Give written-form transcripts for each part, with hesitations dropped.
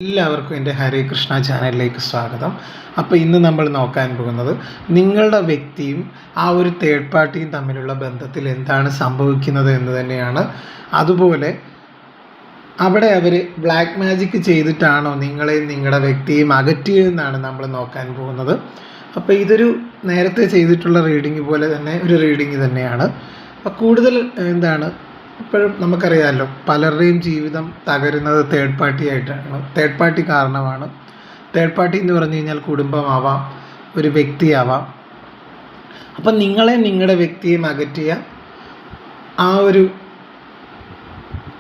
എല്ലാവർക്കും എൻ്റെ ഹരേ കൃഷ്ണ ചാനലിലേക്ക് സ്വാഗതം. അപ്പോൾ ഇന്ന് നമ്മൾ നോക്കാൻ പോകുന്നത് നിങ്ങളുടെ വ്യക്തിയും ആ ഒരു തേർഡ് പാർട്ടിയും തമ്മിലുള്ള ബന്ധത്തിൽ എന്താണ് സംഭവിക്കുന്നത് എന്ന് തന്നെയാണ്. അതുപോലെ അവിടെ അവർ ബ്ലാക്ക് മാജിക് ചെയ്തിട്ടാണോ നിങ്ങളെയും നിങ്ങളുടെ വ്യക്തിയും അകറ്റിയതെന്നാണ് നമ്മൾ നോക്കാൻ പോകുന്നത്. അപ്പോൾ ഇതൊരു നേരത്തെ ചെയ്തിട്ടുള്ള റീഡിംഗ് പോലെ തന്നെ ഒരു റീഡിംഗ് തന്നെയാണ്. അപ്പോൾ കൂടുതൽ ഇപ്പോഴും നമുക്കറിയാമല്ലോ, പലരുടെയും ജീവിതം തകരുന്നത് തേർഡ് പാർട്ടി ആയിട്ടാണ്. തേർഡ് പാർട്ടി കാരണമാണ്. തേർഡ് പാർട്ടി എന്ന് പറഞ്ഞു കഴിഞ്ഞാൽ കുടുംബമാവാം, ഒരു വ്യക്തിയാവാം. അപ്പം നിങ്ങളുടെ വ്യക്തിയും അകറ്റിയ ആ ഒരു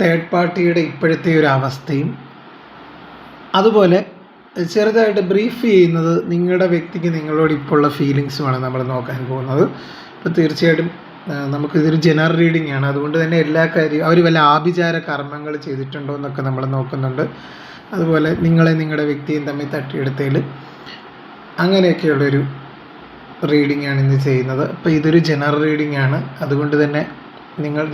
തേർഡ് പാർട്ടിയുടെ ഇപ്പോഴത്തെ ഒരു അവസ്ഥയും, അതുപോലെ ചെറുതായിട്ട് ബ്രീഫ് ചെയ്യുന്നത് നിങ്ങളുടെ വ്യക്തിക്ക് നിങ്ങളോട് ഇപ്പോൾ ഉള്ള ഫീലിങ്സുമാണ് നമ്മൾ നോക്കാൻ പോകുന്നത്. അപ്പോൾ തീർച്ചയായിട്ടും നമുക്കിതൊരു ജനറൽ റീഡിംഗ് ആണ്. അതുകൊണ്ട് തന്നെ എല്ലാ കാര്യവും അവർ വല്ല ആഭിചാര കർമ്മങ്ങൾ ചെയ്തിട്ടുണ്ടോ എന്നൊക്കെ നമ്മൾ നോക്കുന്നുണ്ട്. അതുപോലെ നിങ്ങളുടെ വ്യക്തിയും തമ്മിൽ തട്ടിയെടുത്തതിൽ അങ്ങനെയൊക്കെയുള്ളൊരു റീഡിംഗ് ആണ് ഇന്ന് ചെയ്യുന്നത്. അപ്പോൾ ഇതൊരു ജനറൽ റീഡിംഗ് ആണ്. അതുകൊണ്ട് തന്നെ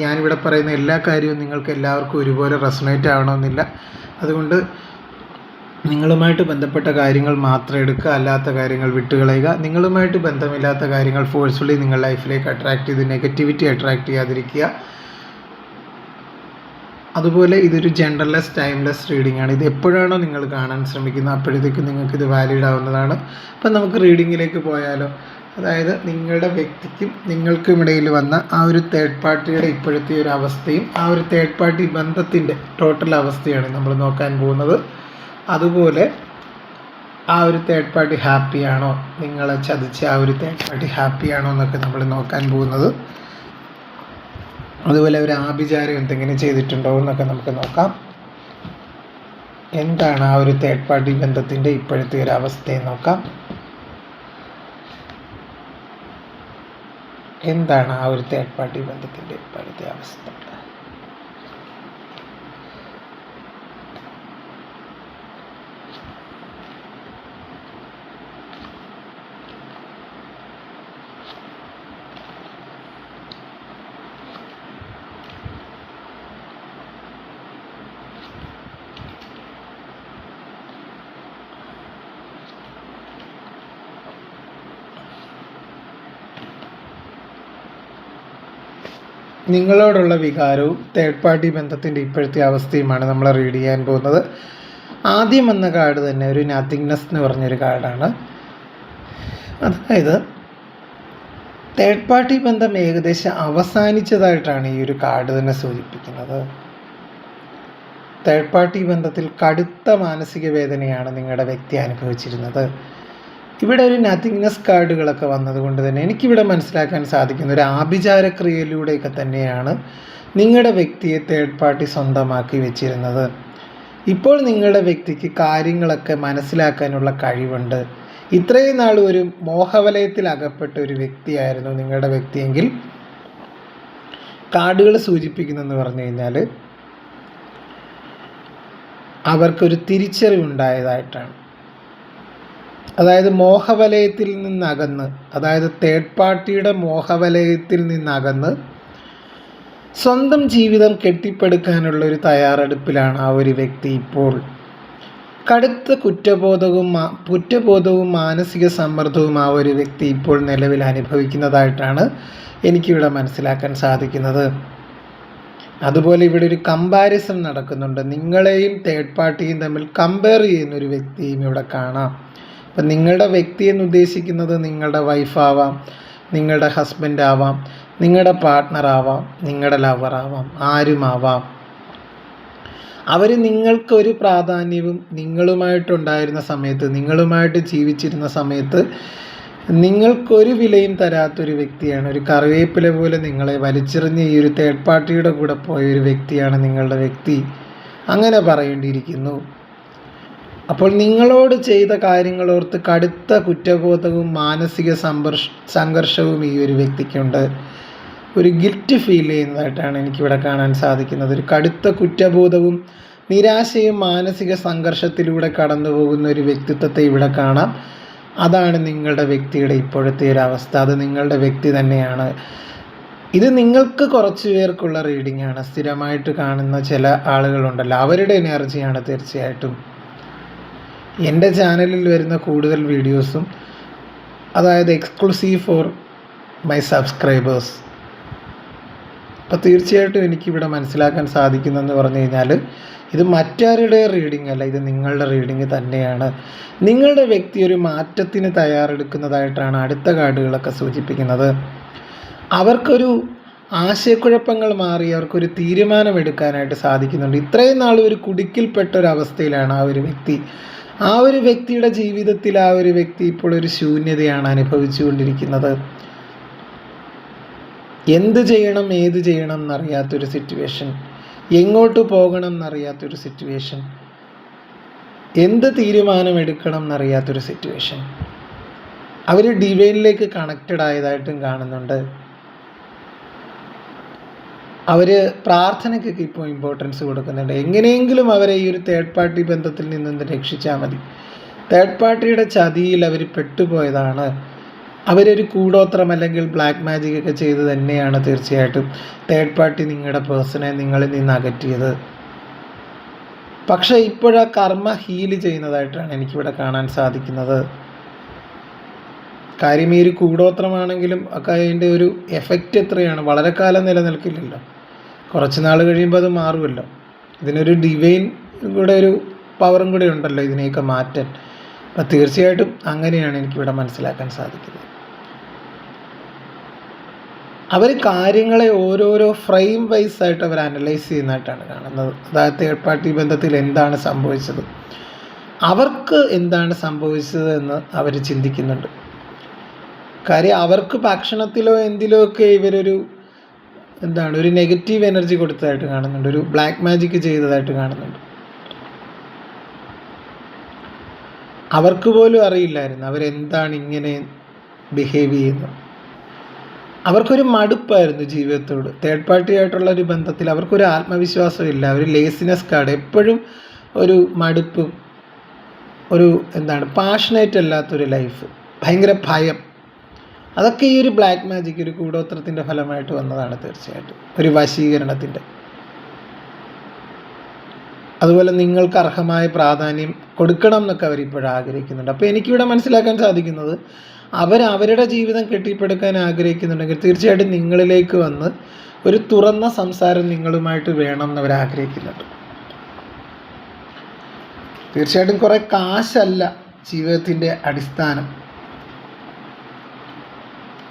ഞാനിവിടെ പറയുന്ന എല്ലാ കാര്യവും നിങ്ങൾക്ക് എല്ലാവർക്കും ഒരുപോലെ റെസൊണേറ്റ് ആവണമെന്നില്ല. അതുകൊണ്ട് നിങ്ങളുമായിട്ട് ബന്ധപ്പെട്ട കാര്യങ്ങൾ മാത്രം എടുക്കുക, അല്ലാത്ത കാര്യങ്ങൾ വിട്ടുകളയുക. നിങ്ങളുമായിട്ട് ബന്ധമില്ലാത്ത കാര്യങ്ങൾ ഫോഴ്സ്ഫുള്ളി നിങ്ങൾ ലൈഫിലേക്ക് അട്രാക്റ്റ് ചെയ്ത് നെഗറ്റിവിറ്റി അട്രാക്റ്റ് ചെയ്യാതിരിക്കുക. അതുപോലെ ഇതൊരു ജെൻഡർലെസ് ടൈംലെസ് റീഡിംഗ് ആണ്. ഇത് എപ്പോഴാണോ നിങ്ങൾ കാണാൻ ശ്രമിക്കുന്നത് അപ്പോഴത്തേക്കും നിങ്ങൾക്കിത് വാലിഡ് ആവുന്നതാണ്. അപ്പം നമുക്ക് റീഡിങ്ങിലേക്ക് പോയാലോ. അതായത് നിങ്ങളുടെ വ്യക്തിക്കും നിങ്ങൾക്കും ഇടയിൽ വന്ന ആ ഒരു തേർഡ് പാർട്ടിയുടെ ഇപ്പോഴത്തെ ഒരു അവസ്ഥയും ആ ഒരു തേർഡ് പാർട്ടി ബന്ധത്തിൻ്റെ ടോട്ടൽ അവസ്ഥയാണ് നമ്മൾ നോക്കാൻ പോകുന്നത്. അതുപോലെ ആ ഒരു തേർഡ് പാർട്ടി ഹാപ്പിയാണോ, നിങ്ങളെ ചതിച്ച ആ ഒരു തേർഡ് പാർട്ടി ഹാപ്പിയാണോ എന്നൊക്കെ നമ്മൾ നോക്കാൻ പോകുന്നത്. അതുപോലെ ഒരു ആഭിചാരം എന്തെങ്കിലും ചെയ്തിട്ടുണ്ടോ എന്നൊക്കെ നമുക്ക് നോക്കാം. എന്താണ് ആ ഒരു തേർഡ് പാർട്ടി ബന്ധത്തിൻ്റെ ഇപ്പോഴത്തെ ഒരു അവസ്ഥയെ നോക്കാം. എന്താണ് ആ ഒരു തേർഡ് പാർട്ടി ബന്ധത്തിൻ്റെ ഇപ്പോഴത്തെ അവസ്ഥ. നിങ്ങളോടുള്ള വികാരവും തേർഡ് പാർട്ടി ബന്ധത്തിൻ്റെ ഇപ്പോഴത്തെ അവസ്ഥയുമാണ് നമ്മൾ റീഡ് ചെയ്യാൻ പോകുന്നത്. ആദ്യം വന്ന കാർഡ് തന്നെ ഒരു നത്തിങ്നെസ് എന്ന് പറഞ്ഞൊരു കാർഡാണ്. അതായത് തേർഡ് പാർട്ടി ബന്ധം ഏകദേശം അവസാനിച്ചതായിട്ടാണ് ഈ ഒരു കാർഡ് തന്നെ സൂചിപ്പിക്കുന്നത്. തേർഡ് പാർട്ടി ബന്ധത്തിൽ കടുത്ത മാനസിക വേദനയാണ് നിങ്ങളുടെ വ്യക്തി അനുഭവിച്ചിരുന്നത്. ഇവിടെ ഒരു നത്തിങ്നെസ് കാർഡുകളൊക്കെ വന്നതുകൊണ്ട് തന്നെ എനിക്കിവിടെ മനസ്സിലാക്കാൻ സാധിക്കുന്ന ഒരു ആഭിചാരക്രിയയിലൂടെയൊക്കെ തന്നെയാണ് നിങ്ങളുടെ വ്യക്തിയെ തേർഡ് പാർട്ടി സ്വന്തമാക്കി വെച്ചിരുന്നത്. ഇപ്പോൾ നിങ്ങളുടെ വ്യക്തിക്ക് കാര്യങ്ങളൊക്കെ മനസ്സിലാക്കാനുള്ള കഴിവുണ്ട്. ഇത്രയും നാൾ ഒരു മോഹവലയത്തിൽ അകപ്പെട്ട ഒരു വ്യക്തിയായിരുന്നു നിങ്ങളുടെ വ്യക്തിയെങ്കിൽ കാർഡുകൾ സൂചിപ്പിക്കുന്നതെന്ന് പറഞ്ഞു കഴിഞ്ഞാൽ അവർക്കൊരു തിരിച്ചറിവുണ്ടായതായിട്ടാണ്. അതായത് മോഹവലയത്തിൽ നിന്നകന്ന്, അതായത് തേർഡ് പാർട്ടിയുടെ മോഹവലയത്തിൽ നിന്നകന്ന് സ്വന്തം ജീവിതം കെട്ടിപ്പടുക്കാനുള്ള ഒരു തയ്യാറെടുപ്പിലാണ് ആ ഒരു വ്യക്തി ഇപ്പോൾ. കടുത്ത കുറ്റബോധവും മാനസിക സമ്മർദ്ദവും ആ ഒരു വ്യക്തി ഇപ്പോൾ നിലവിൽ അനുഭവിക്കുന്നതായിട്ടാണ് എനിക്കിവിടെ മനസ്സിലാക്കാൻ സാധിക്കുന്നത്. അതുപോലെ ഇവിടെ ഒരു കമ്പാരിസൺ നടക്കുന്നുണ്ട്. നിങ്ങളെയും തേർഡ് പാർട്ടിയും തമ്മിൽ കമ്പയർ ചെയ്യുന്നൊരു വ്യക്തിയും ഇവിടെ കാണാം. അപ്പം നിങ്ങളുടെ വ്യക്തി എന്ന് ഉദ്ദേശിക്കുന്നത് നിങ്ങളുടെ വൈഫാവാം, നിങ്ങളുടെ ഹസ്ബൻഡ് ആവാം, നിങ്ങളുടെ പാർട്ട്ണറാവാം, നിങ്ങളുടെ ലവറാവാം, ആരുമാവാം. അവർ നിങ്ങൾക്കൊരു പ്രാധാന്യവും നിങ്ങളുമായിട്ടുണ്ടായിരുന്ന സമയത്ത്, നിങ്ങളുമായിട്ട് ജീവിച്ചിരുന്ന സമയത്ത് നിങ്ങൾക്കൊരു വിലയും തരാത്തൊരു വ്യക്തിയാണ്. ഒരു കറിവേപ്പില പോലെ നിങ്ങളെ വലിച്ചെറിഞ്ഞ് ഈ ഒരു തേർഡ് പാർട്ടിയുടെ കൂടെ പോയൊരു വ്യക്തിയാണ് നിങ്ങളുടെ വ്യക്തി. അങ്ങനെ പറയേണ്ടിയിരിക്കുന്നു. അപ്പോൾ നിങ്ങളോട് ചെയ്ത കാര്യങ്ങളോർത്ത് കടുത്ത കുറ്റബോധവും മാനസിക സംഘർഷവും ഈ ഒരു വ്യക്തിക്കുണ്ട്. ഒരു ഗിൽറ്റ് ഫീൽ ചെയ്യുന്നതായിട്ടാണ് എനിക്കിവിടെ കാണാൻ സാധിക്കുന്നത്. ഒരു കടുത്ത കുറ്റബോധവും നിരാശയും മാനസിക സംഘർഷത്തിലൂടെ കടന്നു പോകുന്ന ഒരു വ്യക്തിത്വത്തെ ഇവിടെ കാണാം. അതാണ് നിങ്ങളുടെ വ്യക്തിയുടെ ഇപ്പോഴത്തെ ഒരു അവസ്ഥ. അത് നിങ്ങളുടെ വ്യക്തി തന്നെയാണ്. ഇത് നിങ്ങൾക്ക് കുറച്ച് പേർക്കുള്ള റീഡിംഗ് ആണ്. സ്ഥിരമായിട്ട് കാണുന്ന ചില ആളുകളുണ്ടല്ലോ, അവരുടെ എനർജിയാണ് തീർച്ചയായിട്ടും. എൻ്റെ ചാനലിൽ വരുന്ന കൂടുതൽ വീഡിയോസും അതായത് എക്സ്ക്ലൂസീവ് ഫോർ മൈ സബ്സ്ക്രൈബേഴ്സ്. അപ്പോൾ തീർച്ചയായിട്ടും എനിക്കിവിടെ മനസ്സിലാക്കാൻ സാധിക്കുന്നതെന്ന് പറഞ്ഞു കഴിഞ്ഞാൽ ഇത് മറ്റാരുടെ റീഡിംഗ് അല്ല, ഇത് നിങ്ങളുടെ റീഡിംഗ് തന്നെയാണ്. നിങ്ങളുടെ വ്യക്തി ഒരു മാറ്റത്തിന് തയ്യാറെടുക്കുന്നതായിട്ടാണ് അടുത്ത കാർഡുകളൊക്കെ സൂചിപ്പിക്കുന്നത്. അവർക്കൊരു ആശയക്കുഴപ്പങ്ങൾ മാറി അവർക്കൊരു തീരുമാനമെടുക്കാനായിട്ട് സാധിക്കുന്നുണ്ട്. ഇത്രയും നാൾ ഒരു കുടുക്കിൽപ്പെട്ട ഒരു അവസ്ഥയിലാണ് ആ ഒരു വ്യക്തി. ആ ഒരു വ്യക്തിയുടെ ജീവിതത്തിൽ ആ ഒരു വ്യക്തി ഇപ്പോൾ ഒരു ശൂന്യതയാണ് അനുഭവിച്ചു കൊണ്ടിരിക്കുന്നത്. എന്ത് ചെയ്യണം ഏത് ചെയ്യണം എന്നറിയാത്തൊരു സിറ്റുവേഷൻ, എങ്ങോട്ട് പോകണം എന്നറിയാത്തൊരു സിറ്റുവേഷൻ, എന്ത് തീരുമാനമെടുക്കണം എന്നറിയാത്തൊരു സിറ്റുവേഷൻ. അവർ ഡിവൈനിലേക്ക് കണക്റ്റഡ് ആയതായിട്ടും കാണുന്നുണ്ട്. അവർ പ്രാർത്ഥനയ്ക്കൊക്കെ ഇപ്പോൾ ഇമ്പോർട്ടൻസ് കൊടുക്കുന്നുണ്ട്. എങ്ങനെയെങ്കിലും അവരെ ഈ ഒരു തേർഡ് പാർട്ടി ബന്ധത്തിൽ നിന്ന് രക്ഷിച്ചാൽ മതി. തേർഡ് പാർട്ടിയുടെ ചതിയിൽ അവർ പെട്ടുപോയതാണ്. അവരൊരു കൂടോത്രം അല്ലെങ്കിൽ ബ്ലാക്ക് മാജിക് ഒക്കെ ചെയ്ത് തന്നെയാണ് തീർച്ചയായിട്ടും തേർഡ് പാർട്ടി നിങ്ങളുടെ പേഴ്സണെ നിങ്ങളിൽ നിന്ന് അകറ്റിയത്. പക്ഷേ ഇപ്പോഴാ കർമ്മ ഹീൽ ചെയ്യുന്നതായിട്ടാണ് എനിക്കിവിടെ കാണാൻ സാധിക്കുന്നത്. കാര്യം ഈ ഒരു കൂടോത്രമാണെങ്കിലും ഒക്കെ അതിൻ്റെ ഒരു എഫക്റ്റ് എത്രയാണ്, വളരെ കാലം നിലനിൽക്കില്ലല്ലോ, കുറച്ച് നാൾ കഴിയുമ്പോൾ അത് മാറുമല്ലോ. ഇതിനൊരു ഡിവൈൻ കൂടെ ഒരു പവറും കൂടെ ഉണ്ടല്ലോ ഇതിനെയൊക്കെ മാറ്റാൻ. അപ്പം തീർച്ചയായിട്ടും അങ്ങനെയാണ് എനിക്കിവിടെ മനസ്സിലാക്കാൻ സാധിക്കുന്നത്. അവർ കാര്യങ്ങളെ ഓരോരോ ഫ്രെയിം വൈസ് ആയിട്ട് അവർ അനലൈസ് ചെയ്യുന്നതായിട്ടാണ് കാണുന്നത്. അതായത് തേർഡ് പാർട്ടി ബന്ധത്തിൽ എന്താണ് സംഭവിച്ചത്, അവർക്ക് എന്താണ് സംഭവിച്ചത് എന്ന് അവർ ചിന്തിക്കുന്നുണ്ട്. കാര്യം അവർക്ക് ഭക്ഷണത്തിലോ എന്തിലോ ഒക്കെ ഇവരൊരു ഒരു നെഗറ്റീവ് എനർജി കൊടുത്തതായിട്ട് കാണുന്നുണ്ട്, ഒരു ബ്ലാക്ക് മാജിക് ചെയ്തതായിട്ട് കാണുന്നുണ്ട്. അവർക്ക് പോലും അറിയില്ലായിരുന്നു അവരെന്താണ് ഇങ്ങനെ ബിഹേവ് ചെയ്യുന്നത്. അവർക്കൊരു മടുപ്പായിരുന്നു ജീവിതത്തോട്. തേർഡ് പാർട്ടി ആയിട്ടുള്ള ഒരു ബന്ധത്തിൽ അവർക്കൊരു ആത്മവിശ്വാസമില്ല, ഒരു ലേസിനെസ് കാർഡ്, എപ്പോഴും ഒരു മടുപ്പും ഒരു പാഷനേറ്റ് അല്ലാത്തൊരു ലൈഫ്, ഭയങ്കര ഭയം. അതൊക്കെ ഈ ഒരു ബ്ലാക്ക് മാജിക്, ഒരു കൂടോത്രത്തിൻ്റെ ഫലമായിട്ട് വന്നതാണ് തീർച്ചയായിട്ടും, ഒരു വശീകരണത്തിൻ്റെ. അതുപോലെ നിങ്ങൾക്ക് അർഹമായ പ്രാധാന്യം കൊടുക്കണം എന്നൊക്കെ അവരിപ്പോഴും ആഗ്രഹിക്കുന്നുണ്ട്. അപ്പോൾ എനിക്കിവിടെ മനസ്സിലാക്കാൻ സാധിക്കുന്നത് അവരുടെ ജീവിതം കെട്ടിപ്പടുക്കാൻ ആഗ്രഹിക്കുന്നുണ്ടെങ്കിൽ തീർച്ചയായിട്ടും നിങ്ങളിലേക്ക് വന്ന് ഒരു തുറന്ന സംസാരം നിങ്ങളുമായിട്ട് വേണം എന്ന് അവർ ആഗ്രഹിക്കുന്നുണ്ട്. തീർച്ചയായിട്ടും കുറേ കാശല്ല ജീവിതത്തിൻ്റെ അടിസ്ഥാനം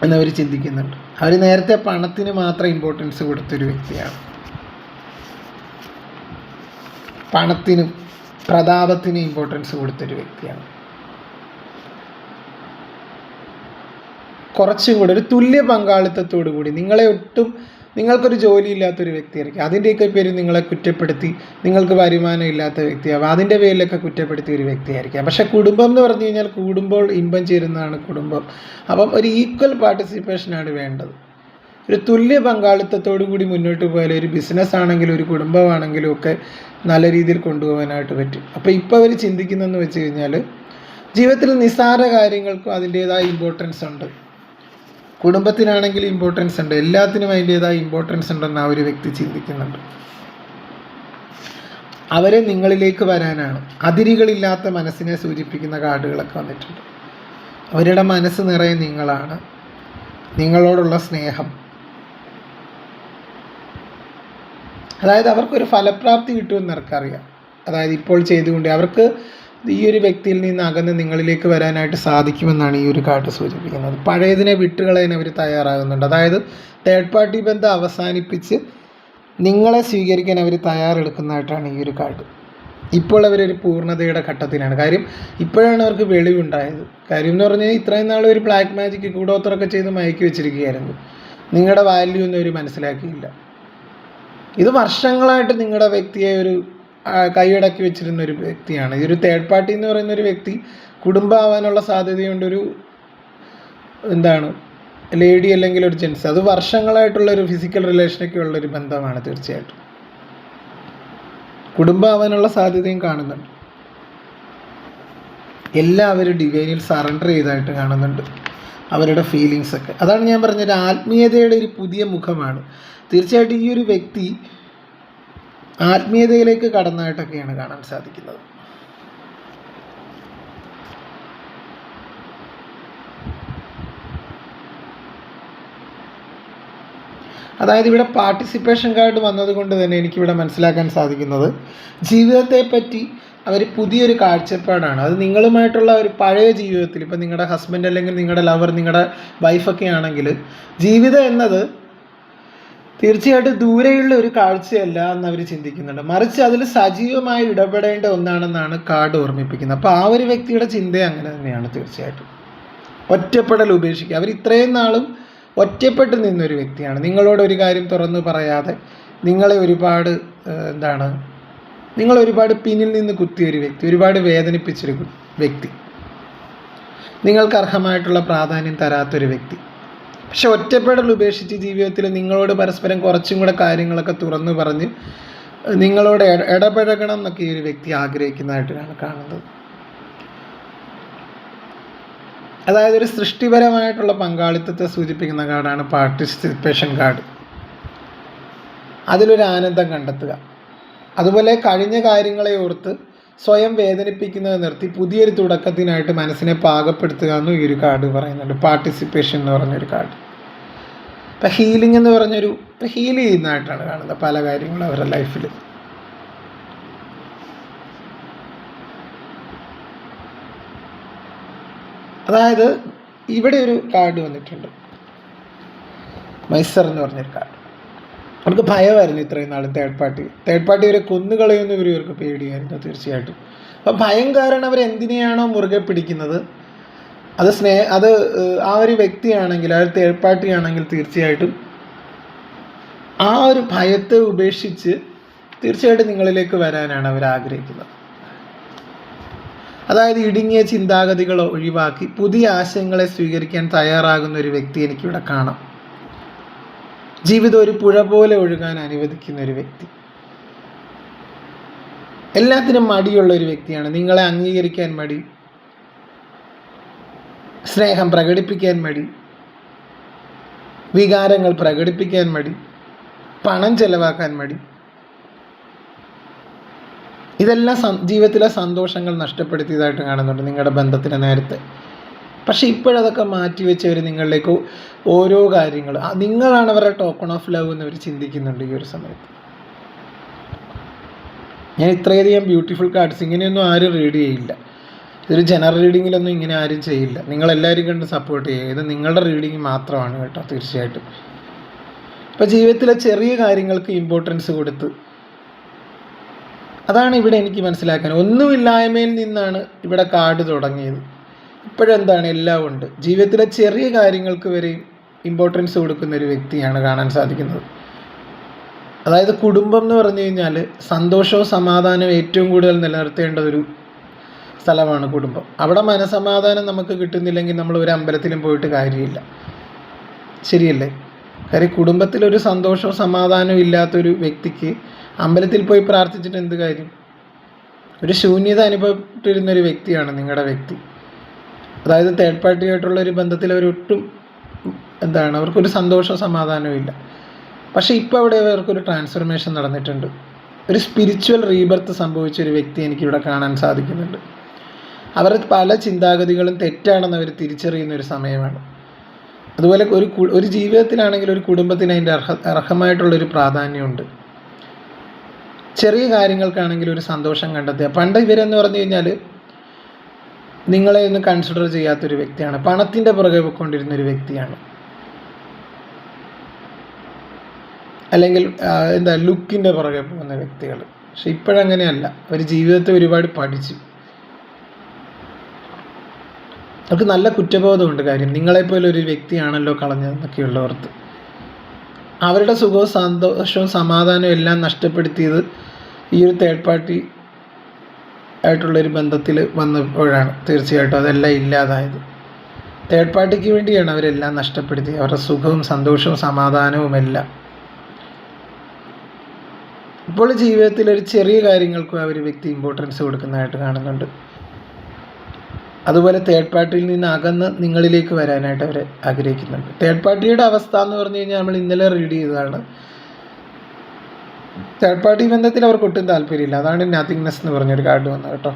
എന്നവർ ചിന്തിക്കുന്നുണ്ട്. അവർ നേരത്തെ പണത്തിന് മാത്രം ഇമ്പോർട്ടൻസ് കൊടുത്തൊരു വ്യക്തിയാണ്. പണത്തിനും പ്രതാപത്തിനും ഇമ്പോർട്ടൻസ് കൊടുത്തൊരു വ്യക്തിയാണ്. കുറച്ചും കൂടെ ഒരു തുല്യ പങ്കാളിത്തത്തോടു കൂടി നിങ്ങൾക്കൊരു ജോലിയില്ലാത്തൊരു വ്യക്തിയായിരിക്കും, അതിൻ്റെയൊക്കെ പേരിൽ നിങ്ങളെ കുറ്റപ്പെടുത്തി നിങ്ങൾക്ക് വരുമാനം ഇല്ലാത്ത വ്യക്തിയാവും, അതിൻ്റെ പേരിലൊക്കെ കുറ്റപ്പെടുത്തിയ ഒരു വ്യക്തിയായിരിക്കാം. പക്ഷേ കുടുംബം എന്ന് പറഞ്ഞു കഴിഞ്ഞാൽ കൂടുമ്പോൾ ഇമ്പം ചേരുന്നതാണ് കുടുംബം. അപ്പം ഒരു ഈക്വൽ പാർട്ടിസിപ്പേഷനാണ് വേണ്ടത്. ഒരു തുല്യ പങ്കാളിത്തത്തോടു കൂടി മുന്നോട്ട് പോയാൽ ഒരു ബിസിനസ് ആണെങ്കിലും ഒരു കുടുംബമാണെങ്കിലും ഒക്കെ നല്ല രീതിയിൽ കൊണ്ടുപോകാനായിട്ട് പറ്റും. അപ്പോൾ ഇപ്പോൾ അവർ ചിന്തിക്കുന്നതെന്ന് വെച്ച് കഴിഞ്ഞാൽ ജീവിതത്തിൽ നിസ്സാര കാര്യങ്ങൾക്കും അതിൻ്റേതായ ഇമ്പോർട്ടൻസ് ഉണ്ട്, കുടുംബത്തിനാണെങ്കിലും ഇമ്പോർട്ടൻസ് ഉണ്ട്, എല്ലാത്തിനും അതിൻ്റേതായ ഇമ്പോർട്ടൻസ് ഉണ്ടെന്ന് ആ ഒരു വ്യക്തി ചിന്തിക്കുന്നുണ്ട്. അവരെ നിങ്ങളിലേക്ക് വരാനാണ്. അതിരുകളില്ലാത്ത മനസ്സിനെ സൂചിപ്പിക്കുന്ന കാർഡുകളൊക്കെ വന്നിട്ടുണ്ട്. അവരുടെ മനസ്സ് നിറയെ നിങ്ങളാണ്, നിങ്ങളോടുള്ള സ്നേഹം. അതായത് അവർക്കൊരു ഫലപ്രാപ്തി കിട്ടുമെന്ന് അവർക്കറിയാം. അതായത് ഇപ്പോൾ ചെയ്തുകൊണ്ട് അവർക്ക് ഈ ഒരു വ്യക്തിയിൽ നിന്ന് അകന്ന് നിങ്ങളിലേക്ക് വരാനായിട്ട് സാധിക്കുമെന്നാണ് ഈ ഒരു കാർഡ് സൂചിപ്പിക്കുന്നത്. പഴയതിനെ വിട്ടുകളയാൻ അവർ തയ്യാറാകുന്നുണ്ട്. അതായത് തേർഡ് പാർട്ടി ബന്ധം അവസാനിപ്പിച്ച് നിങ്ങളെ സ്വീകരിക്കാൻ അവർ തയ്യാറെടുക്കുന്നതായിട്ടാണ് ഈ ഒരു കാർഡ്. ഇപ്പോൾ അവരൊരു പൂർണ്ണതയുടെ ഘട്ടത്തിലാണ്. കാര്യം ഇപ്പോഴാണ് അവർക്ക് വെളിവുണ്ടായത്. കാര്യം എന്ന് പറഞ്ഞാൽ ഇത്രയും നാൾ ഒരു ബ്ലാക്ക് മാജിക് കൂടോത്രമൊക്കെ ചെയ്ത് മയക്കി വെച്ചിരിക്കുകയായിരുന്നു. നിങ്ങളുടെ വാല്യൂ ഒന്നും അവർ മനസ്സിലാക്കിയില്ല. ഇത് വർഷങ്ങളായിട്ട് നിങ്ങളുടെ വ്യക്തിയെ ഒരു കൈയടക്കി വെച്ചിരുന്ന ഒരു വ്യക്തിയാണ്. ഈ ഒരു തേർഡ് പാർട്ടി എന്ന് പറയുന്ന ഒരു വ്യക്തി കുടുംബമാവാനുള്ള സാധ്യതയുണ്ട്. ഒരു ലേഡി അല്ലെങ്കിൽ ഒരു ജെൻസ്, അത് വർഷങ്ങളായിട്ടുള്ള ഒരു ഫിസിക്കൽ റിലേഷനൊക്കെ ഉള്ളൊരു ബന്ധമാണ്. തീർച്ചയായിട്ടും കുടുംബമാവാനുള്ള സാധ്യതയും കാണുന്നുണ്ട്. എല്ലാവരും ഡിവൈനിൽ സറണ്ടർ ചെയ്തതായിട്ട് കാണുന്നുണ്ട് അവരുടെ ഫീലിങ്സൊക്കെ. അതാണ് ഞാൻ പറഞ്ഞത്, ആത്മീയതയുടെ ഒരു പുതിയ മുഖമാണ്. തീർച്ചയായിട്ടും ഈ ഒരു വ്യക്തി ആത്മീയതയിലേക്ക് കടന്നതായിട്ടൊക്കെയാണ് കാണാൻ സാധിക്കുന്നത്. അതായത് ഇവിടെ പാർട്ടിസിപ്പേഷൻ കാർഡ് വന്നതുകൊണ്ട് തന്നെ എനിക്കിവിടെ മനസ്സിലാക്കാൻ സാധിക്കുന്നത് ജീവിതത്തെപ്പറ്റി അവർ പുതിയൊരു കാഴ്ചപ്പാടാണ്. അത് നിങ്ങളുമായിട്ടുള്ള ഒരു പഴയ ജീവിതത്തിൽ, ഇപ്പം നിങ്ങളുടെ ഹസ്ബൻഡ് അല്ലെങ്കിൽ നിങ്ങളുടെ ലവർ, നിങ്ങളുടെ വൈഫൊക്കെ ആണെങ്കിൽ ജീവിതം എന്നത് തീർച്ചയായിട്ടും ദൂരെയുള്ള ഒരു കാഴ്ചയല്ല എന്ന് അവർ ചിന്തിക്കുന്നുണ്ട്, മറിച്ച് അതിൽ സജീവമായി ഇടപെടേണ്ട ഒന്നാണെന്നാണ് കാർഡ് ഓർമ്മിപ്പിക്കുന്നത്. അപ്പോൾ ആ ഒരു വ്യക്തിയുടെ ചിന്ത അങ്ങനെ തന്നെയാണ്. തീർച്ചയായിട്ടും ഒറ്റപ്പെടൽ ഉപേക്ഷിക്കുക. അവർ ഇത്രയും നാളും ഒറ്റപ്പെട്ട് നിന്നൊരു വ്യക്തിയാണ്. നിങ്ങളോട് ഒരു കാര്യം തുറന്നു പറയാതെ നിങ്ങളെ ഒരുപാട് നിങ്ങളൊരുപാട് പിന്നിൽ നിന്ന് കുത്തിയൊരു വ്യക്തി, ഒരുപാട് വേദനിപ്പിച്ചൊരു വ്യക്തി, നിങ്ങൾക്ക് അർഹമായിട്ടുള്ള പ്രാധാന്യം തരാത്തൊരു വ്യക്തി. പക്ഷെ ഒറ്റപ്പെടൽ ഉപേക്ഷിച്ച് ജീവിതത്തിൽ നിങ്ങളോട് പരസ്പരം കുറച്ചും കൂടെ കാര്യങ്ങളൊക്കെ തുറന്നു പറഞ്ഞ് നിങ്ങളോട് ഇടപഴകണം എന്നൊക്കെ ഈ ഒരു വ്യക്തി ആഗ്രഹിക്കുന്നതായിട്ടാണ് കാണുന്നത്. അതായത് ഒരു സൃഷ്ടിപരമായിട്ടുള്ള പങ്കാളിത്തത്തെ സൂചിപ്പിക്കുന്ന കാർഡാണ് പാർട്ടിസിപ്പേഷൻ കാർഡ്. അതിലൊരു ആനന്ദം കണ്ടെത്തുക. അതുപോലെ കഴിഞ്ഞ കാര്യങ്ങളെ ഓർത്ത് സ്വയം വേദനിപ്പിക്കുന്നത് നിർത്തി പുതിയൊരു തുടക്കത്തിനായിട്ട് മനസ്സിനെ പാകപ്പെടുത്തുക എന്നും ഈ ഒരു കാർഡ് പറയുന്നുണ്ട്. പാർട്ടിസിപ്പേഷൻ എന്ന് പറഞ്ഞൊരു കാർഡ്. ഇപ്പം ഹീലിംഗ് എന്ന് പറഞ്ഞൊരു ഹീൽ ചെയ്യുന്നതായിട്ടാണ് കാണുന്നത് പല കാര്യങ്ങളും അവരുടെ ലൈഫിൽ. അതായത് ഇവിടെ ഒരു കാർഡ് വന്നിട്ടുണ്ട്, മൈസർ എന്ന് പറഞ്ഞൊരു കാർഡ്. അവർക്ക് ഭയമായിരുന്നു ഇത്രയും നാൾ തേർഡ് പാർട്ടി ഇവരെ കൊന്നുകളയുന്ന ഇവർക്ക് പേടിയായിരുന്നു തീർച്ചയായിട്ടും. അപ്പം ഭയം കാരണം അവരെന്തിനെയാണോ മുറുകെ പിടിക്കുന്നത്, അത് ആ ഒരു വ്യക്തിയാണെങ്കിൽ, ആ ഒരു തേർഡ് പാർട്ടി ആണെങ്കിൽ തീർച്ചയായിട്ടും ആ ഒരു ഭയത്തെ ഉപേക്ഷിച്ച് തീർച്ചയായിട്ടും നിങ്ങളിലേക്ക് വരാനാണ് അവർ ആഗ്രഹിക്കുന്നത്. അതായത് ഇടുങ്ങിയ ചിന്താഗതികൾ ഒഴിവാക്കി പുതിയ ആശയങ്ങളെ സ്വീകരിക്കാൻ തയ്യാറാകുന്ന ഒരു വ്യക്തി എനിക്കിവിടെ കാണാം. ജീവിതം ഒരു പുഴ പോലെ ഒഴുകാൻ അനുവദിക്കുന്ന ഒരു വ്യക്തി, എല്ലാത്തിനും മടിയുള്ള ഒരു വ്യക്തിയാണ്. നിങ്ങളെ അംഗീകരിക്കാൻ മടി, സ്നേഹം പ്രകടിപ്പിക്കാൻ മടി, വികാരങ്ങൾ പ്രകടിപ്പിക്കാൻ മടി, പണം ചെലവാക്കാൻ മടി. ഇതെല്ലാം ജീവിതത്തിലെ സന്തോഷങ്ങൾ നഷ്ടപ്പെടുത്തിയതായിട്ട് കാണുന്നുണ്ട് നിങ്ങളുടെ ബന്ധത്തിന് നേരത്തെ. പക്ഷെ ഇപ്പോഴതൊക്കെ മാറ്റിവെച്ചവർ നിങ്ങളിലേക്ക് ഓരോ കാര്യങ്ങൾ, നിങ്ങളാണ് അവരുടെ ടോക്കൺ ഓഫ് ലവ് എന്നവർ ചിന്തിക്കുന്നുണ്ട് ഈ ഒരു സമയത്ത്. ഞാൻ ഇത്രയധികം ബ്യൂട്ടിഫുൾ കാർഡ്സ് ഇങ്ങനെയൊന്നും ആരും റീഡ് ചെയ്യില്ല. ഇതൊരു ജനറൽ റീഡിങ്ങിലൊന്നും ഇങ്ങനെ ആരും ചെയ്യില്ല. നിങ്ങളെല്ലാവരും കണ്ട് സപ്പോർട്ട് ചെയ്യുക. ഇത് നിങ്ങളുടെ റീഡിങ് മാത്രമാണ് കേട്ടോ. തീർച്ചയായിട്ടും ഇപ്പോൾ ജീവിതത്തിലെ ചെറിയ കാര്യങ്ങൾക്ക് ഇമ്പോർട്ടൻസ് കൊടുത്ത്, അതാണ് ഇവിടെ എനിക്ക് മനസ്സിലാക്കാൻ. ഒന്നുമില്ലായ്മയിൽ നിന്നാണ് ഇവിടെ കാർഡ് തുടങ്ങിയത്. ഇപ്പോഴെന്താണ്, എല്ലാം ഉണ്ട്. ജീവിതത്തിലെ ചെറിയ കാര്യങ്ങൾക്ക് വരെ ഇമ്പോർട്ടൻസ് കൊടുക്കുന്ന ഒരു വ്യക്തിയാണ് കാണാൻ സാധിക്കുന്നത്. അതായത് കുടുംബം എന്ന് പറഞ്ഞു കഴിഞ്ഞാൽ സന്തോഷവും സമാധാനവും ഏറ്റവും കൂടുതൽ നിലനിർത്തേണ്ട ഒരു സ്ഥലമാണ് കുടുംബം. അവിടെ മനസമാധാനം നമുക്ക് കിട്ടുന്നില്ലെങ്കിൽ നമ്മൾ ഒരു അമ്പലത്തിലും പോയിട്ട് കാര്യമില്ല, ശരിയല്ലേ? കാര്യം കുടുംബത്തിലൊരു സന്തോഷവും സമാധാനവും ഇല്ലാത്തൊരു വ്യക്തിക്ക് അമ്പലത്തിൽ പോയി പ്രാർത്ഥിച്ചിട്ട് എന്ത് കാര്യം? ഒരു ശൂന്യത അനുഭവപ്പെട്ടിരുന്നൊരു വ്യക്തിയാണ് നിങ്ങളുടെ വ്യക്തി. അതായത് തേർഡ് പാർട്ടിയായിട്ടുള്ള ഒരു ബന്ധത്തിൽ അവരൊട്ടും അവർക്കൊരു സന്തോഷവും സമാധാനവും ഇല്ല. പക്ഷേ ഇപ്പോൾ അവിടെ അവർക്കൊരു ട്രാൻസ്ഫർമേഷൻ നടന്നിട്ടുണ്ട്. ഒരു സ്പിരിച്വൽ റീബർത്ത് സംഭവിച്ചൊരു വ്യക്തി എനിക്കിവിടെ കാണാൻ സാധിക്കുന്നുണ്ട്. അവരുടെ പല ചിന്താഗതികളും തെറ്റാണെന്ന് അവർ തിരിച്ചറിയുന്ന ഒരു സമയമാണ്. അതുപോലെ ഒരു ജീവിതത്തിലാണെങ്കിൽ ഒരു കുടുംബത്തിന് അതിൻ്റെ അർഹമായിട്ടുള്ളൊരു പ്രാധാന്യമുണ്ട്. ചെറിയ കാര്യങ്ങൾക്കാണെങ്കിൽ ഒരു സന്തോഷം കണ്ടെത്തുക. പണ്ട് ഇവരെന്ന് പറഞ്ഞു കഴിഞ്ഞാൽ നിങ്ങളെ ഒന്നും കൺസിഡർ ചെയ്യാത്തൊരു വ്യക്തിയാണ്, പണത്തിൻ്റെ പുറകെ പോയിക്കൊണ്ടിരുന്നൊരു വ്യക്തിയാണ്, അല്ലെങ്കിൽ ലുക്കിൻ്റെ പുറകെ പോകുന്ന വ്യക്തികൾ. പക്ഷെ ഇപ്പോഴങ്ങനെയല്ല. അവർ ജീവിതത്തെ ഒരുപാട് പഠിച്ചു. അവർക്ക് നല്ല കുറ്റബോധമുണ്ട്. കാര്യം നിങ്ങളെപ്പോലെ ഒരു വ്യക്തിയാണല്ലോ കളഞ്ഞതെന്നൊക്കെയുള്ളവർക്ക്. അവരുടെ സുഖവും സന്തോഷവും സമാധാനവും എല്ലാം നഷ്ടപ്പെടുത്തിയത് ഈ ഒരു തേർഡ് പാർട്ടി ആയിട്ടുള്ളൊരു ബന്ധത്തിൽ വന്നപ്പോഴാണ്. തീർച്ചയായിട്ടും അതെല്ലാം ഇല്ലാതായത്. തേർഡ് പാർട്ടിക്ക് വേണ്ടിയാണ് അവരെല്ലാം നഷ്ടപ്പെടുത്തിയത്, അവരുടെ സുഖവും സന്തോഷവും സമാധാനവും എല്ലാം. ഇപ്പോൾ ജീവിതത്തിൽ ഒരു ചെറിയ കാര്യങ്ങൾക്കും അവർ വ്യക്തി ഇമ്പോർട്ടൻസ് കൊടുക്കുന്നതായിട്ട് കാണുന്നുണ്ട്. അതുപോലെ തേർഡ് പാർട്ടിയിൽ നിന്ന് അകന്ന് നിങ്ങളിലേക്ക് വരാനായിട്ട് അവർ ആഗ്രഹിക്കുന്നുണ്ട്. തേർഡ് പാർട്ടിയുടെ അവസ്ഥ എന്ന് പറഞ്ഞു കഴിഞ്ഞാൽ നമ്മൾ ഇന്നലെ റീഡ് ചെയ്തതാണ്. തേർഡ് പാർട്ടി ബന്ധത്തിൽ അവർക്ക് ഒട്ടും താല്പര്യമില്ല. അതാണ് നത്തിങ്നെസ് എന്ന് പറഞ്ഞൊരു കാർഡ് വന്നത് കേട്ടോ.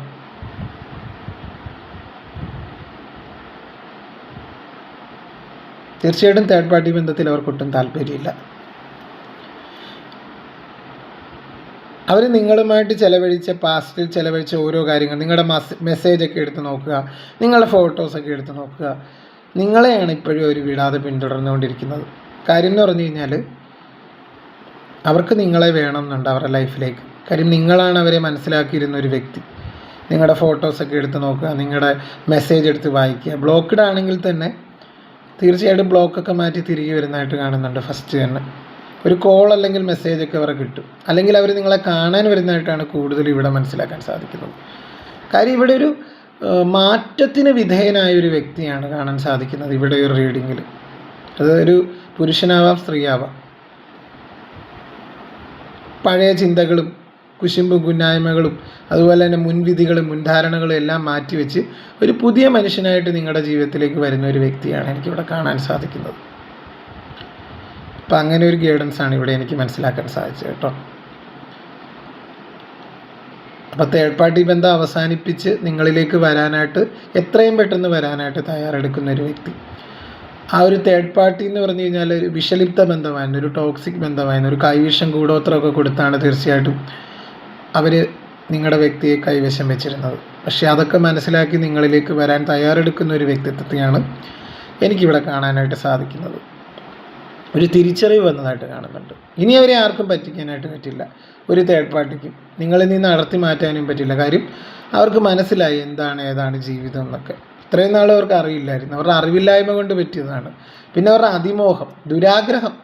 തീർച്ചയായിട്ടും തേർഡ് പാർട്ടി ബന്ധത്തിൽ അവർക്ക് ഒട്ടും താല്പര്യമില്ല. അവർ നിങ്ങളുമായിട്ട് ചിലവഴിച്ച പാസ്റ്റിൽ ചിലവഴിച്ച ഓരോ കാര്യങ്ങൾ, നിങ്ങളുടെ മെസ്സേജൊക്കെ എടുത്ത് നോക്കുക, നിങ്ങളുടെ ഫോട്ടോസൊക്കെ എടുത്ത് നോക്കുക. നിങ്ങളെയാണ് ഇപ്പോഴും അവർ വിടാതെ പിന്തുടർന്നുകൊണ്ടിരിക്കുന്നത്. കാര്യം എന്ന് പറഞ്ഞു കഴിഞ്ഞാൽ അവർക്ക് നിങ്ങളെ വേണം എന്നുണ്ട് അവരുടെ ലൈഫിലേക്ക്. കാര്യം നിങ്ങളാണ് അവരെ മനസ്സിലാക്കിയിരുന്ന ഒരു വ്യക്തി. നിങ്ങളുടെ ഫോട്ടോസൊക്കെ എടുത്ത് നോക്കുക, നിങ്ങളുടെ മെസ്സേജ് എടുത്ത് വായിക്കുക. ബ്ലോക്ക്ഡ് ആണെങ്കിൽ തന്നെ തീർച്ചയായിട്ടും ബ്ലോക്കൊക്കെ മാറ്റി തിരികെ വരുന്നതായിട്ട് കാണുന്നുണ്ട്. ഫസ്റ്റ് തന്നെ ഒരു കോൾ അല്ലെങ്കിൽ മെസ്സേജൊക്കെ അവരെ കിട്ടും. അല്ലെങ്കിൽ അവർ നിങ്ങളെ കാണാൻ വരുന്നതായിട്ടാണ് കൂടുതൽ ഇവിടെ മനസ്സിലാക്കാൻ സാധിക്കുന്നത്. കാര്യം ഇവിടെ ഒരു മാറ്റത്തിന് വിധേയനായ ഒരു വ്യക്തിയാണ് കാണാൻ സാധിക്കുന്നത് ഇവിടെ ഒരു റീഡിങ്ങിൽ. അത് ഒരു പുരുഷനാവാം, സ്ത്രീയാവാം. പഴയ ചിന്തകളും കുശുമ്പും കുന്നായ്മകളും അതുപോലെ തന്നെ മുൻവിധികളും മുൻധാരണകളും എല്ലാം മാറ്റിവെച്ച് ഒരു പുതിയ മനുഷ്യനായിട്ട് നിങ്ങളുടെ ജീവിതത്തിലേക്ക് വരുന്ന ഒരു വ്യക്തിയാണ് എനിക്കിവിടെ കാണാൻ സാധിക്കുന്നത്. അപ്പം അങ്ങനെ ഒരു ഗൈഡൻസാണ് ഇവിടെ എനിക്ക് മനസ്സിലാക്കാൻ സാധിച്ചത് കേട്ടോ. അപ്പോൾ തേർഡ് പാർട്ടി ബന്ധം അവസാനിപ്പിച്ച് നിങ്ങളിലേക്ക് വരാനായിട്ട് എത്രയും പെട്ടെന്ന് വരാനായിട്ട് തയ്യാറെടുക്കുന്ന ഒരു വ്യക്തി. ആ ഒരു തേർഡ് പാർട്ടി എന്ന് പറഞ്ഞു കഴിഞ്ഞാൽ ഒരു വിഷലിപ്ത ബന്ധമായിരുന്നു, ഒരു ടോക്സിക് ബന്ധമായിരുന്നു, ഒരു കൈവിഷം കൂടോത്രമൊക്കെ കൊടുത്താണ് തീർച്ചയായിട്ടും അവർ നിങ്ങളുടെ വ്യക്തിയെ കൈവശം വെച്ചിരുന്നത്. പക്ഷേ അതൊക്കെ മനസ്സിലാക്കി നിങ്ങളിലേക്ക് വരാൻ തയ്യാറെടുക്കുന്ന ഒരു വ്യക്തിത്വത്തെയാണ് എനിക്കിവിടെ കാണാനായിട്ട് സാധിക്കുന്നത്. ഒരു തിരിച്ചറിവ് വന്നതായിട്ട് കാണുന്നുണ്ട്. ഇനി അവരെ ആർക്കും പറ്റിക്കാനായിട്ട് പറ്റില്ല, ഒരു തേർഡ് പാർട്ടിക്കും നിങ്ങളിൽ നിന്ന് അടർത്തി മാറ്റാനും പറ്റില്ല. കാര്യം അവർക്ക് മനസ്സിലായി എന്താണ് ഏതാണ് ജീവിതം എന്നൊക്കെ. ഇത്രയും നാൾ അവർക്ക് അറിയില്ലായിരുന്നു. അവരുടെ അറിവില്ലായ്മ കൊണ്ട് പറ്റിയതാണ്. പിന്നെ അവരുടെ അതിമോഹം, ദുരാഗ്രഹം,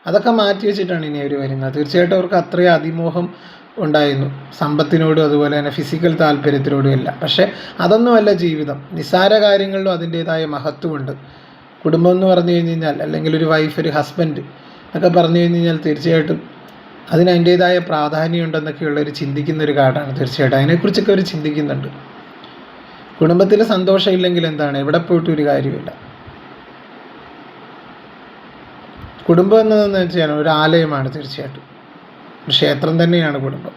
അതൊക്കെ മാറ്റി വെച്ചിട്ടാണ് ഇനി അവർ വരുന്നത്. തീർച്ചയായിട്ടും അവർക്ക് അത്രയും അതിമോഹം ഉണ്ടായിരുന്നു, സമ്പത്തിനോടും അതുപോലെ തന്നെ ഫിസിക്കൽ താല്പര്യത്തിനോടും എല്ലാം. പക്ഷേ അതൊന്നുമല്ല ജീവിതം. നിസ്സാര കാര്യങ്ങളിലും അതിൻ്റേതായ മഹത്വമുണ്ട്. കുടുംബം എന്ന് പറഞ്ഞു കഴിഞ്ഞാൽ, അല്ലെങ്കിൽ ഒരു വൈഫ്, ഒരു ഹസ്ബൻഡ് എന്നൊക്കെ പറഞ്ഞു കഴിഞ്ഞാൽ തീർച്ചയായിട്ടും അതിന് അതിൻ്റേതായ പ്രാധാന്യമുണ്ടെന്നൊക്കെയുള്ളവർ ചിന്തിക്കുന്നൊരു കാർഡാണ്. തീർച്ചയായിട്ടും അതിനെക്കുറിച്ചൊക്കെ അവർ ചിന്തിക്കുന്നുണ്ട്. കുടുംബത്തിൽ സന്തോഷമില്ലെങ്കിൽ എന്താണ്, എവിടെ പോയിട്ട് ഒരു കാര്യമില്ല. കുടുംബം എന്നതെന്ന് വെച്ചാൽ ഒരു ആലയമാണ്, തീർച്ചയായിട്ടും ഒരു ക്ഷേത്രം തന്നെയാണ് കുടുംബം.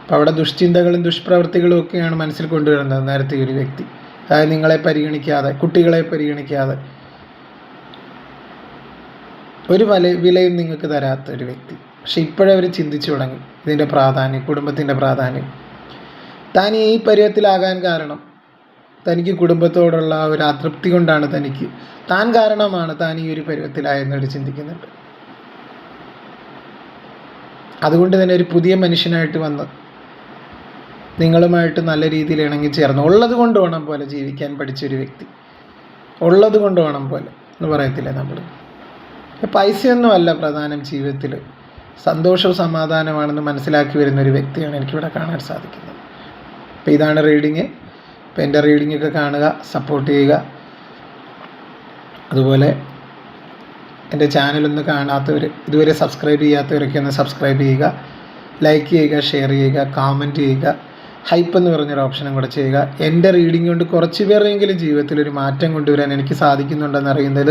അപ്പോൾ അവിടെ ദുഷ്ചിന്തകളും ദുഷ്പ്രവൃത്തികളും ഒക്കെയാണ് മനസ്സിൽ കൊണ്ടുവരുന്നത് നേരത്തെ ഒരു വ്യക്തി. അതായത് നിങ്ങളെ പരിഗണിക്കാതെ, കുട്ടികളെ പരിഗണിക്കാതെ, ഒരു വിലയും നിങ്ങൾക്ക് തരാത്ത ഒരു വ്യക്തി. പക്ഷെ ഇപ്പോഴവർ ചിന്തിച്ചു തുടങ്ങി ഇതിൻ്റെ പ്രാധാന്യം, കുടുംബത്തിൻ്റെ പ്രാധാന്യം. താൻ ഈ പരുവത്തിലാകാൻ കാരണം തനിക്ക് കുടുംബത്തോടുള്ള ഒരു അതൃപ്തി കൊണ്ടാണ്, താൻ കാരണമാണ് താൻ ഈ ഒരു പരുവത്തിലായെന്നവർ ചിന്തിക്കുന്നുണ്ട്. അതുകൊണ്ട് തന്നെ ഒരു പുതിയ മനുഷ്യനായിട്ട് വന്ന് നിങ്ങളുമായിട്ട് നല്ല രീതിയിൽ ഇണങ്ങിച്ചേർന്ന് ഉള്ളത് കൊണ്ട് വേണം പോലെ ജീവിക്കാൻ പഠിച്ചൊരു വ്യക്തി. ഉള്ളത് കൊണ്ട് വേണം പോലെ എന്ന് പറയത്തില്ലേ നമ്മൾ. പൈസയൊന്നുമല്ല പ്രധാനം ജീവിതത്തിൽ, സന്തോഷവും സമാധാനമാണെന്ന് മനസ്സിലാക്കി വരുന്നൊരു വ്യക്തിയാണ് എനിക്കിവിടെ കാണാൻ സാധിക്കുന്നത്. അപ്പോൾ ഇതാണ് റീഡിങ്. അപ്പോൾ എൻ്റെ റീഡിങ്ങൊക്കെ കാണുക, സപ്പോർട്ട് ചെയ്യുക. അതുപോലെ എൻ്റെ ചാനലൊന്ന് കാണാത്തവർ, ഇതുവരെ സബ്സ്ക്രൈബ് ചെയ്യാത്തവരൊക്കെ ഒന്ന് സബ്സ്ക്രൈബ് ചെയ്യുക, ലൈക്ക് ചെയ്യുക, ഷെയർ ചെയ്യുക, കമൻറ്റ് ചെയ്യുക, ഹൈപ്പ് എന്ന് പറഞ്ഞൊരു ഓപ്ഷനും കൂടെ ചെയ്യുക. എൻ്റെ റീഡിങ് കൊണ്ട് കുറച്ച് പേരെങ്കിലും ജീവിതത്തിലൊരു മാറ്റം കൊണ്ടുവരാൻ എനിക്ക് സാധിക്കുന്നുണ്ടെന്ന് അറിയുന്നതിൽ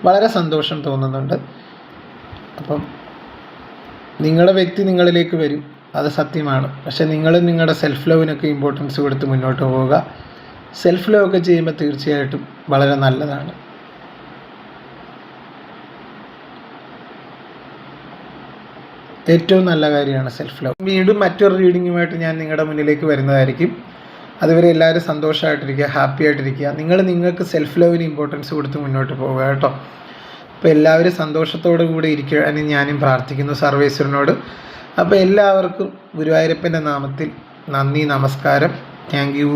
വളരെ സന്തോഷം തോന്നുന്നുണ്ട്. അപ്പം നിങ്ങളുടെ വ്യക്തി നിങ്ങളിലേക്ക് വരും, അത് സത്യമാണ്. പക്ഷേ നിങ്ങൾ നിങ്ങളുടെ സെൽഫ് ലവിനൊക്കെ ഇമ്പോർട്ടൻസ് കൊടുത്ത് മുന്നോട്ട് പോവുക. സെൽഫ് ലവ് ഒക്കെ ചെയ്യുമ്പോൾ തീർച്ചയായിട്ടും വളരെ നല്ലതാണ്. ഏറ്റവും നല്ല കാര്യമാണ് സെൽഫ് ലവ്. വീണ്ടും മറ്റൊരു റീഡിങ്ങുമായിട്ട് ഞാൻ നിങ്ങളുടെ മുന്നിലേക്ക് വരുന്നതായിരിക്കും. അതുവരെ എല്ലാവരും സന്തോഷമായിട്ടിരിക്കുക, ഹാപ്പി ആയിട്ടിരിക്കുക. നിങ്ങൾക്ക് സെൽഫ് ലവിന് ഇമ്പോർട്ടൻസ് കൊടുത്ത് മുന്നോട്ട് പോവുക കേട്ടോ. അപ്പോൾ എല്ലാവരും സന്തോഷത്തോടു കൂടി ഇരിക്കാനും ഞാനും പ്രാർത്ഥിക്കുന്നു സർവേശ്വരനോട്. അപ്പോൾ എല്ലാവർക്കും ഗുരുവായൂരപ്പൻ്റെ നാമത്തിൽ നന്ദി, നമസ്കാരം. Thank you.